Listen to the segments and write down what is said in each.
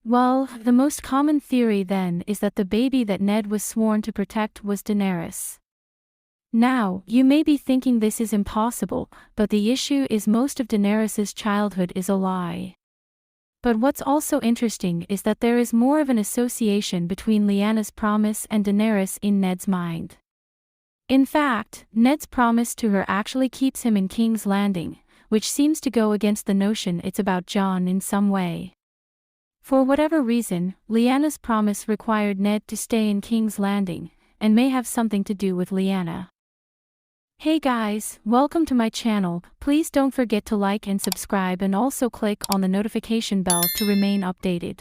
Well, the most common theory then is that the baby that Ned was sworn to protect was Daenerys. Now, you may be thinking this is impossible, but the issue is most of Daenerys's childhood is a lie. But what's also interesting is that there is more of an association between Lyanna's promise and Daenerys in Ned's mind. In fact, Ned's promise to her actually keeps him in King's Landing, which seems to go against the notion it's about Jon in some way. For whatever reason, Lyanna's promise required Ned to stay in King's Landing, and may have something to do with Liyanna. Hey guys, welcome to my channel. Please don't forget to like and subscribe and also click on the notification bell to remain updated.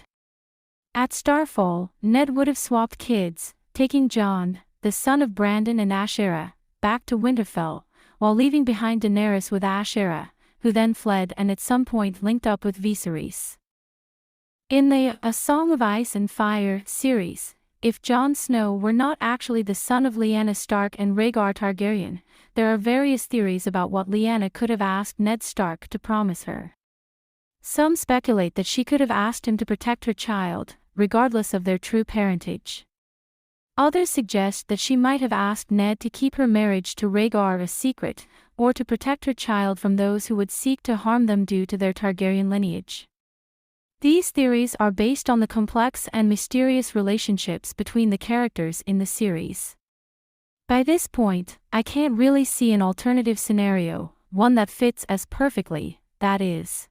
At Starfall, Ned would have swapped kids, taking Jon, the son of Brandon and Aashera, back to Winterfell, while leaving behind Daenerys with Aashera, who then fled and at some point linked up with Viserys. In the A Song of Ice and Fire series, if Jon Snow were not actually the son of Lyanna Stark and Rhaegar Targaryen, there are various theories about what Lyanna could have asked Ned Stark to promise her. Some speculate that she could have asked him to protect her child, regardless of their true parentage. Others suggest that she might have asked Ned to keep her marriage to Rhaegar a secret, or to protect her child from those who would seek to harm them due to their Targaryen lineage. These theories are based on the complex and mysterious relationships between the characters in the series. By this point, I can't really see an alternative scenario, one that fits as perfectly, that is.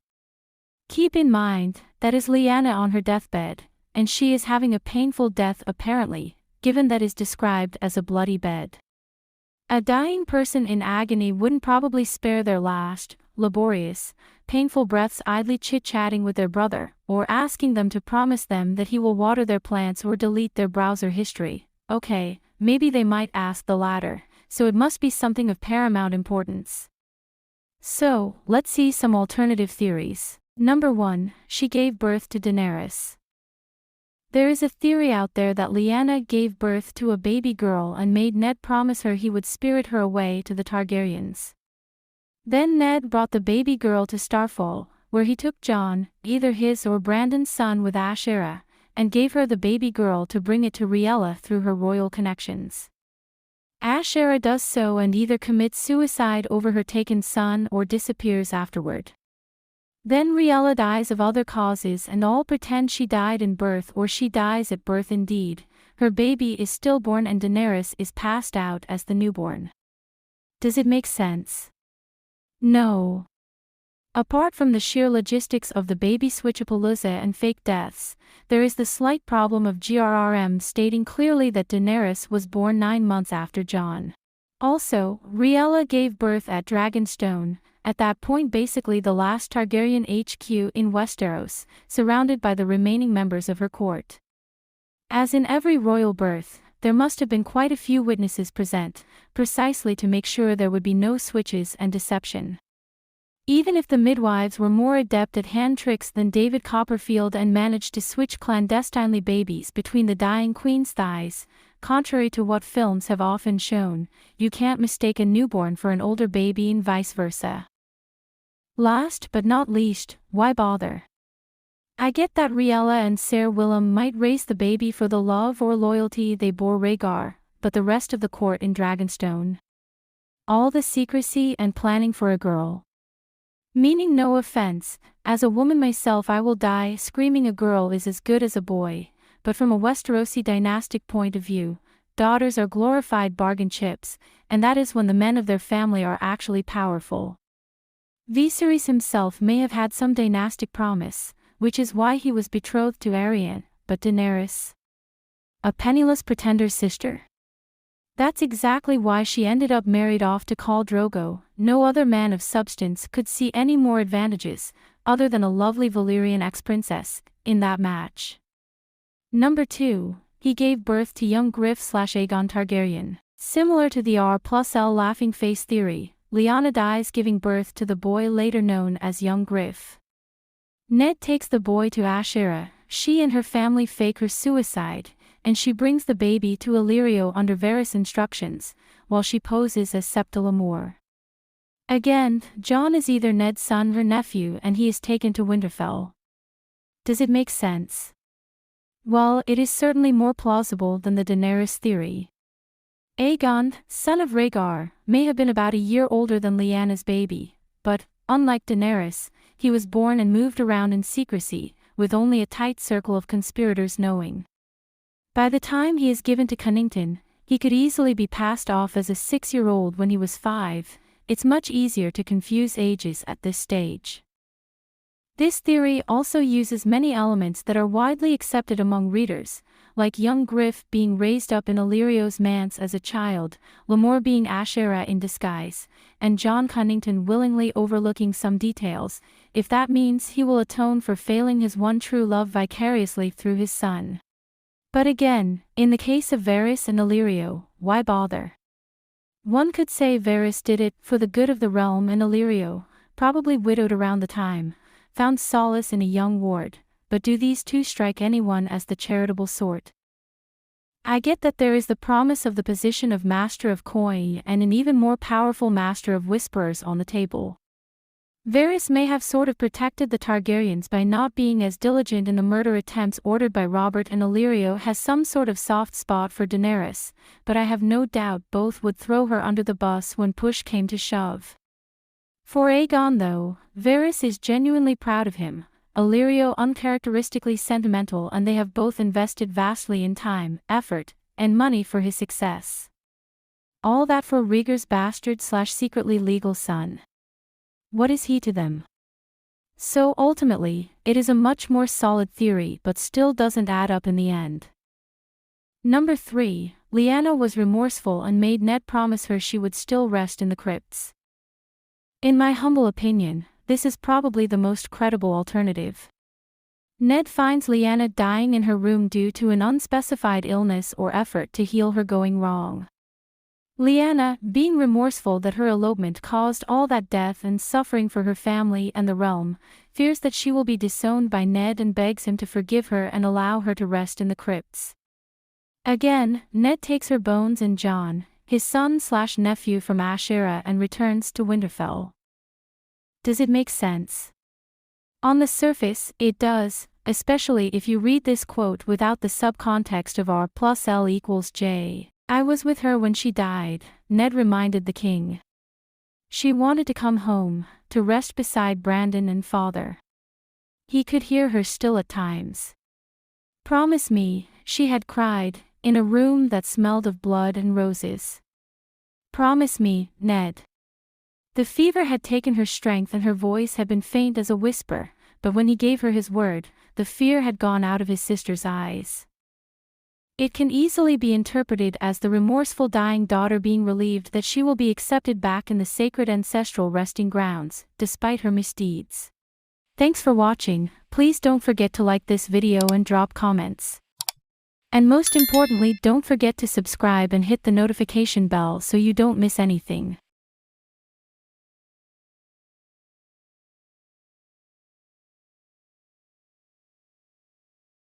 Keep in mind, that is Liyanna on her deathbed, and she is having a painful death apparently, given that is described as a bloody bed. A dying person in agony wouldn't probably spare their last, laborious, painful breaths idly chit-chatting with their brother, or asking them to promise them that he will water their plants or delete their browser history. Okay, maybe they might ask the latter, so it must be something of paramount importance. So, let's see some alternative theories. Number 1, she gave birth to Daenerys. There is a theory out there that Liyanna gave birth to a baby girl and made Ned promise her he would spirit her away to the Targaryens. Then Ned brought the baby girl to Starfall, where he took Jon, either his or Brandon's son with Aashera, and gave her the baby girl to bring it to Rhaegar through her royal connections. Aashera does so and either commits suicide over her taken son or disappears afterward. Then Rhaegar dies of other causes and all pretend she died in birth or she dies at birth indeed. Her baby is stillborn and Daenerys is passed out as the newborn. Does it make sense? No. Apart from the sheer logistics of the baby switchapalooza and fake deaths, there is the slight problem of GRRM stating clearly that Daenerys was born 9 months after Jon. Also, Rhaegar gave birth at Dragonstone, at that point basically the last Targaryen HQ in Westeros, surrounded by the remaining members of her court. As in every royal birth, there must have been quite a few witnesses present, precisely to make sure there would be no switches and deception. Even if the midwives were more adept at hand tricks than David Copperfield and managed to switch clandestinely babies between the dying queen's thighs, contrary to what films have often shown, you can't mistake a newborn for an older baby and vice versa. Last but not least, why bother? I get that Rhaegar and Ser Willem might raise the baby for the love or loyalty they bore Rhaegar, but the rest of the court in Dragonstone. All the secrecy and planning for a girl. Meaning no offense, as a woman myself I will die screaming a girl is as good as a boy, but from a Westerosi dynastic point of view, daughters are glorified bargain chips, and that is when the men of their family are actually powerful. Viserys himself may have had some dynastic promise, which is why he was betrothed to Arianne, but Daenerys? A penniless pretender's sister. That's exactly why she ended up married off to Khal Drogo. No other man of substance could see any more advantages, other than a lovely Valyrian ex-princess, in that match. Number 2, he gave birth to young Griff/Aegon Targaryen. Similar to the R+L laughing face theory, Liyanna dies giving birth to the boy later known as young Griff. Ned takes the boy to Aashera, she and her family fake her suicide, and she brings the baby to Illyrio under Varys' instructions, while she poses as Septa Lemore. Again, Jon is either Ned's son or nephew and he is taken to Winterfell. Does it make sense? Well, it is certainly more plausible than the Daenerys theory. Aegon, son of Rhaegar, may have been about a year older than Lyanna's baby, but, unlike Daenerys, he was born and moved around in secrecy, with only a tight circle of conspirators knowing. By the time he is given to Cunnington, he could easily be passed off as a 6-year-old when he was 5. It's much easier to confuse ages at this stage. This theory also uses many elements that are widely accepted among readers, like young Griff being raised up in Illyrio's manse as a child, Lemore being Ashera in disguise, and Jon Cunnington willingly overlooking some details, if that means he will atone for failing his one true love vicariously through his son. But again, in the case of Varys and Illyrio, why bother? One could say Varys did it for the good of the realm, and Illyrio, probably widowed around the time, found solace in a young ward, but do these two strike anyone as the charitable sort? I get that there is the promise of the position of Master of Coin and an even more powerful Master of Whisperers on the table. Varys may have sort of protected the Targaryens by not being as diligent in the murder attempts ordered by Robert, and Illyrio has some sort of soft spot for Daenerys, but I have no doubt both would throw her under the bus when push came to shove. For Aegon though, Varys is genuinely proud of him, Illyrio uncharacteristically sentimental, and they have both invested vastly in time, effort, and money for his success. All that for Rhaegar's bastard/secretly legal son. What is he to them? So ultimately, it is a much more solid theory but still doesn't add up in the end. Number 3, Liyanna was remorseful and made Ned promise her she would still rest in the crypts. In my humble opinion, this is probably the most credible alternative. Ned finds Liyanna dying in her room due to an unspecified illness or effort to heal her going wrong. Liyanna, being remorseful that her elopement caused all that death and suffering for her family and the realm, fears that she will be disowned by Ned and begs him to forgive her and allow her to rest in the crypts. Again, Ned takes her bones and Jon, his son/nephew from Ashera, and returns to Winterfell. Does it make sense? On the surface, it does, especially if you read this quote without the subcontext of R+L=J. I was with her when she died, Ned reminded the king. She wanted to come home, to rest beside Brandon and father. He could hear her still at times. Promise me, she had cried, in a room that smelled of blood and roses. Promise me, Ned. The fever had taken her strength and her voice had been faint as a whisper, but when he gave her his word, the fear had gone out of his sister's eyes. It can easily be interpreted as the remorseful dying daughter being relieved that she will be accepted back in the sacred ancestral resting grounds, despite her misdeeds. Thanks for watching. Please don't forget to like this video and drop comments. And most importantly, don't forget to subscribe and hit the notification bell so you don't miss anything.